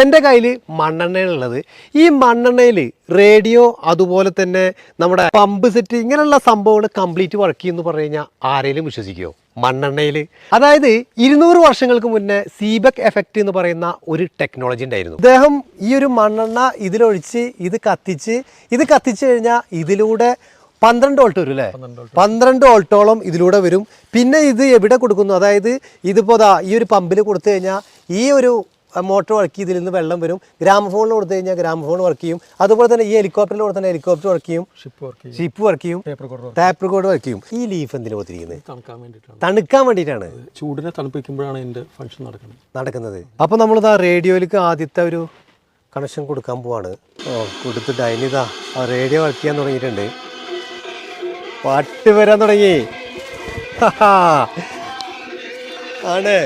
എൻ്റെ കയ്യിൽ മണ്ണെണ്ണയാണുള്ളത്. ഈ മണ്ണെണ്ണയിൽ റേഡിയോ അതുപോലെ തന്നെ നമ്മുടെ പമ്പ് സെറ്റ് ഇങ്ങനെയുള്ള സംഭവങ്ങൾ കംപ്ലീറ്റ് വർക്ക് ചെയ്യുമെന്ന് പറഞ്ഞു കഴിഞ്ഞാൽ ആരെങ്കിലും വിശ്വസിക്കുമോ? മണ്ണെണ്ണയിൽ അതായത് 200 വർഷങ്ങൾക്ക് മുന്നേ സീബെക് എഫക്റ്റ് എന്ന് പറയുന്ന ഒരു ടെക്നോളജി ഉണ്ടായിരുന്നു. അദ്ദേഹം ഈ ഒരു മണ്ണെണ്ണ ഇതിലൊഴിച്ച് ഇത് കത്തിച്ച് കഴിഞ്ഞാൽ ഇതിലൂടെ 12 വോൾട്ട് വരും അല്ലേ? 12 വോൾട്ടോളം ഇതിലൂടെ വരും. പിന്നെ ഇത് എവിടെ കൊടുക്കുന്നു? അതായത് ഇതിപ്പോൾ ഈ ഒരു പമ്പിൽ കൊടുത്തു കഴിഞ്ഞാൽ ഈ ഒരു മോട്ടോർ വർക്ക് ചെയ്ത് ഇതിൽ നിന്ന് വെള്ളം വരും. ഗ്രാമഫോണിൽ കൊടുത്തു കഴിഞ്ഞാൽ ഗ്രാമഫോൺ വർക്ക് ചെയ്യും. അതുപോലെ തന്നെ ഈ ഹെലികോപ്റ്ററിൽ കൊടുത്താൽ ഹെലികോപ്റ്റർ വർക്ക് ചെയ്യും, ഷിപ്പ് വർക്ക് ചെയ്യും, ടാപ്പ് റെക്കോർഡ് വർക്ക് ചെയ്യും. ഈ ലീഫ് എന്തിനു കൊടുത്തിരിക്കുന്നത്? തണുക്കാൻ വേണ്ടിയിട്ടാണ്. ചൂടിനെ തണുപ്പിക്കുമ്പോഴാണ് ഇതിന്റെ ഫംഗ്ഷൻ നടക്കുന്നത്. അപ്പോൾ നമ്മളിതാ റേഡിയോയിലേക്ക് ആദ്യത്തെ ഒരു കണക്ഷൻ കൊടുക്കാൻ പോവാണ്. കൊടുത്തിട്ട് അതിനിതാ റേഡിയോ വർക്ക് ചെയ്യാൻ തുടങ്ങിയിട്ടുണ്ട്. പാട്ട് വരാൻ തുടങ്ങി ആണ്.